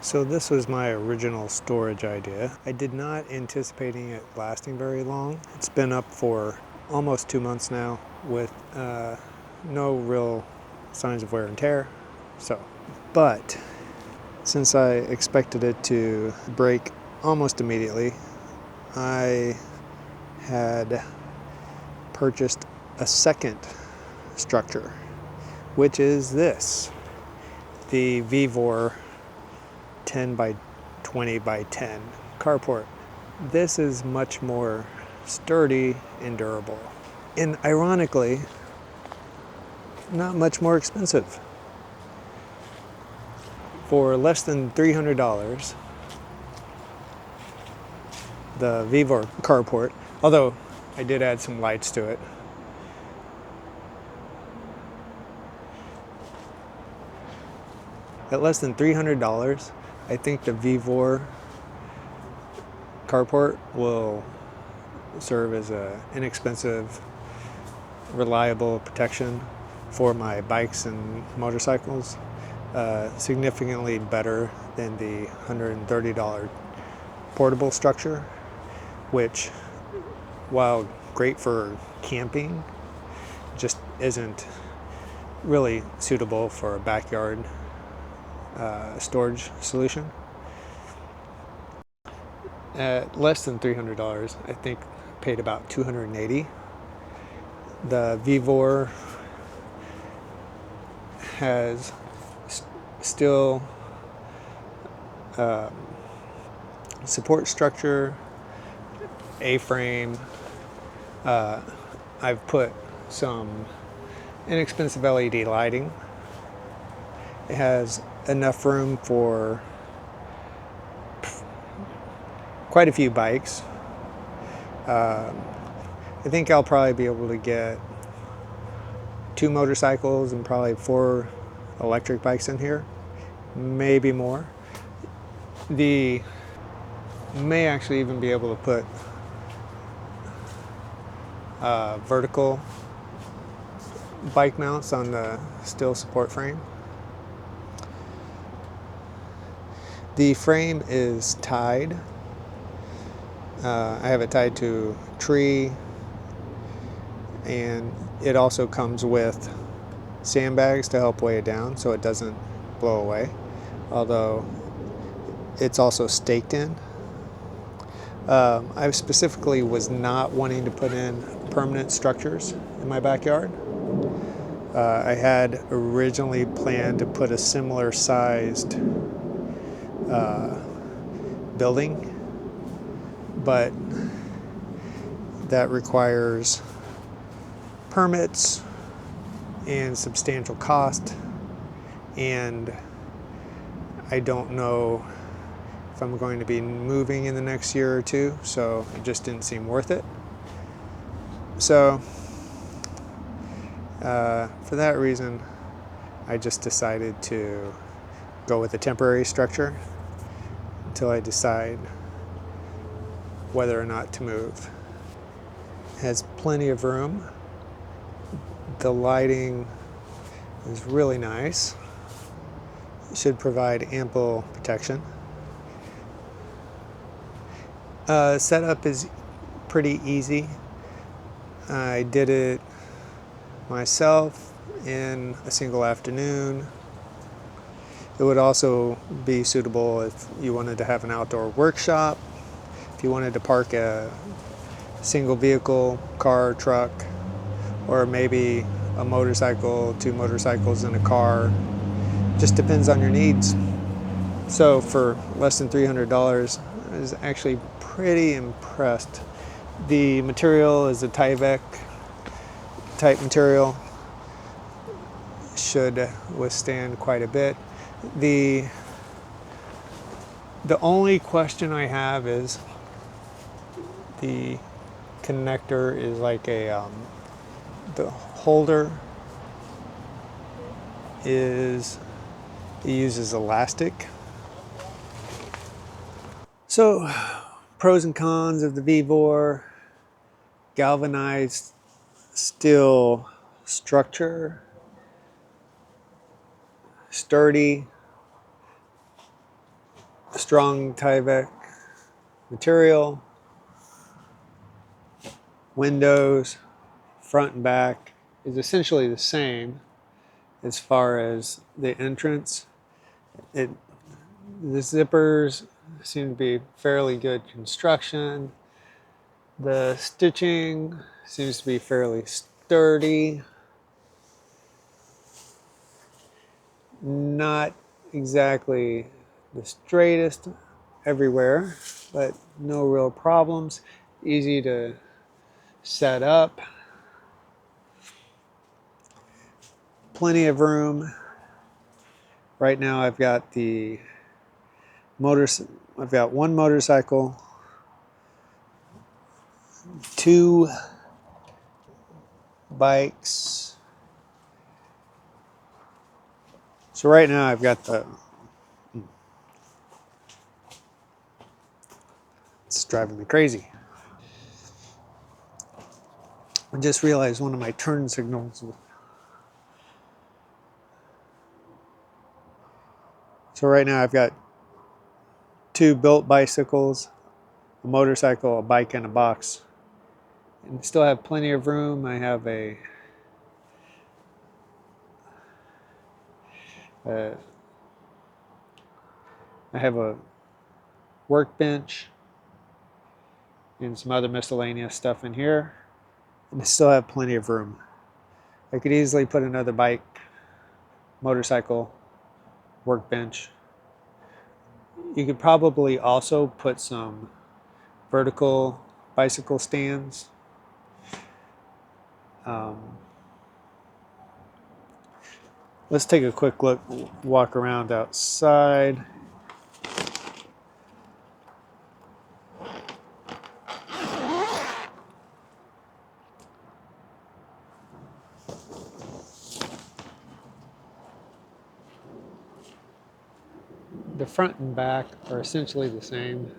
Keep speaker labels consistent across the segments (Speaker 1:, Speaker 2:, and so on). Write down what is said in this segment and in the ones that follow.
Speaker 1: So this was my original storage idea. I did not anticipating it lasting very long. It's been up for almost 2 months now with no real signs of wear and tear. But since I expected it to break almost immediately, I had purchased a second structure, which is this, the VEVOR 10 by 20 by 10 carport. This is much more sturdy and durable, and ironically, not much more expensive. For less than $300, the VEVOR Carport, although I did add some lights to it. At less than $300, I think the VEVOR Carport will serve as an inexpensive, reliable protection for my bikes and motorcycles. Significantly better than the $130 portable structure, which, while great for camping, just isn't really suitable for a backyard storage solution. At less than $300, I think paid about $280. The VEVOR has still support structure, A-frame. I've put some inexpensive LED lighting. It has enough room for quite a few bikes. I think I'll probably be able to get 2 motorcycles and probably 4 electric bikes in here, maybe more. May actually even be able to put vertical bike mounts on the steel support frame. The frame is tied. I have it tied to a tree, and it also comes with sandbags to help weigh it down so it doesn't blow away, although it's also staked in. I specifically was not wanting to put in permanent structures in my backyard. I had originally planned to put a similar sized building, but that requires permits and substantial cost, and I don't know if I'm going to be moving in the next year or two, so it just didn't seem worth it. So for that reason, I just decided to go with a temporary structure until I decide whether or not to move. It has plenty of room. The lighting is really nice. It should provide ample protection. Setup is pretty easy. I did it myself in a single afternoon. It would also be suitable if you wanted to have an outdoor workshop, if you wanted to park a single vehicle, car, truck, or maybe a motorcycle, 2 motorcycles in a car. Just depends on your needs. So for less than $300, I was actually pretty impressed. The material is a Tyvek type material. Should withstand quite a bit. The only question I have is the connector is like a the holder it uses elastic. So pros and cons of the VEVOR: galvanized steel structure, sturdy, strong Tyvek material, windows, front and back is essentially the same as far as the entrance. The zippers seem to be fairly good construction. The stitching seems to be fairly sturdy. Not exactly the straightest everywhere, but no real problems. Easy to set up. Plenty of room. Right now I've got I've got one motorcycle, two bikes. So right now I've got it's driving me crazy. I just realized one of my turn signals. So right now I've got two built bicycles, a motorcycle, a bike, and a box. And still have plenty of room. I have a workbench and some other miscellaneous stuff in here. And I still have plenty of room. I could easily put another bike, motorcycle, workbench. You could probably also put some vertical bicycle stands. Let's take a quick look, walk around outside. The front and back are essentially the same.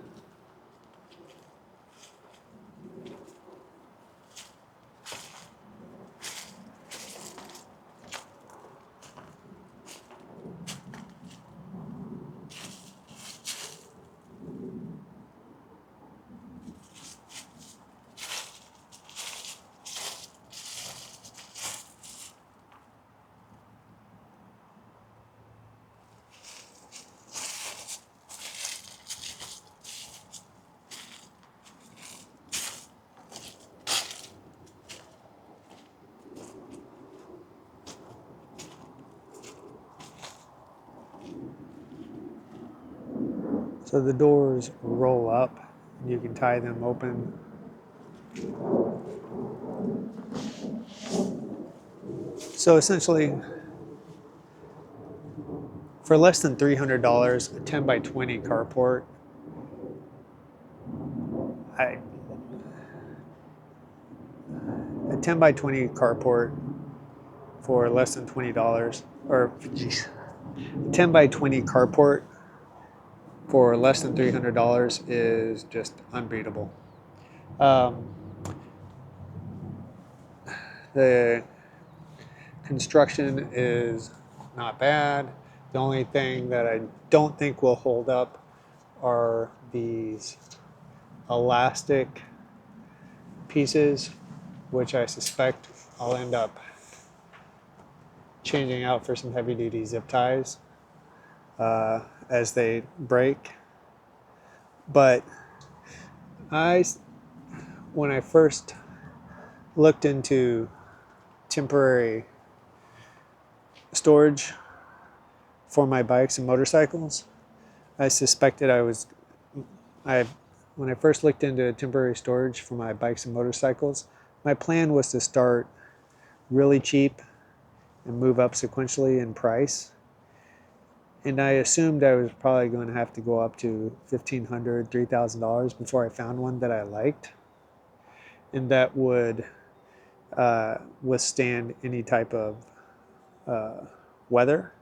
Speaker 1: So the doors roll up, and you can tie them open. So essentially, for less than $300, a 10 by 20 carport, a 10 by 20 carport for less than $20, or geez, a 10 by 20 carport for less than $300 is just unbeatable. The construction is not bad. The only thing that I don't think will hold up are these elastic pieces, which I suspect I'll end up changing out for some heavy duty zip ties as they break. But when I first looked into temporary storage for my bikes and motorcycles, I suspected when I first looked into temporary storage for my bikes and motorcycles, my plan was to start really cheap and move up sequentially in price. And I assumed I was probably going to have to go up to $1,500, $3,000 before I found one that I liked and that would withstand any type of weather.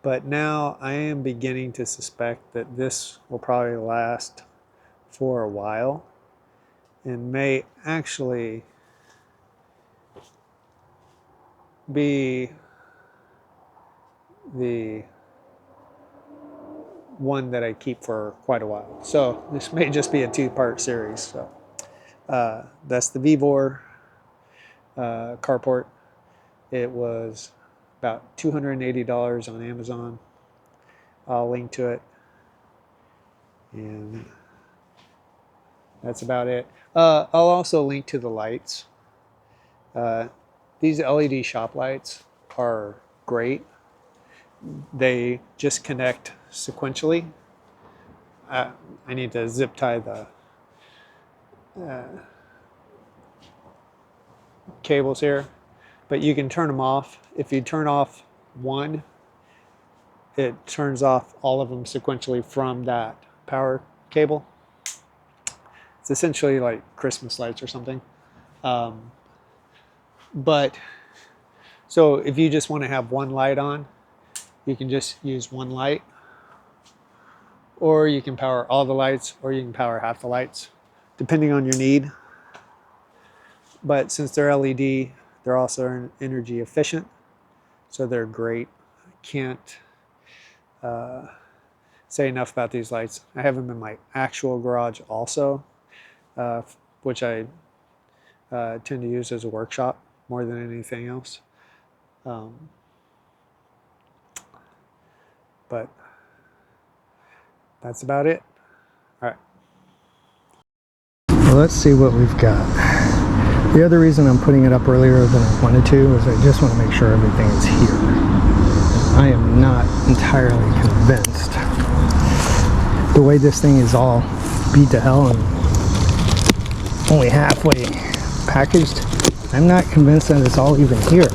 Speaker 1: But now I am beginning to suspect that this will probably last for a while and may actually be one that I keep for quite a while. So this may just be a two-part series. So that's the VEVOR Carport. It was about $280 on Amazon. I'll link to it. And that's about it. I'll also link to the lights. These LED shop lights are great. They just connect sequentially. I need to zip tie the cables here, but you can turn them off. If you turn off one, it turns off all of them sequentially from that power cable. It's essentially like Christmas lights or something. But so if you just want to have one light on, you can just use one light, or you can power all the lights, or you can power half the lights, depending on your need. But since they're LED, they're also energy efficient, so they're great. I can't say enough about these lights. I have them in my actual garage also, which I tend to use as a workshop more than anything else. But that's about it. All right.
Speaker 2: Well, let's see what we've got. The other reason I'm putting it up earlier than I wanted to is I just want to make sure everything is here. I am not entirely convinced. The way this thing is all beat to hell and only halfway packaged, I'm not convinced that it's all even here.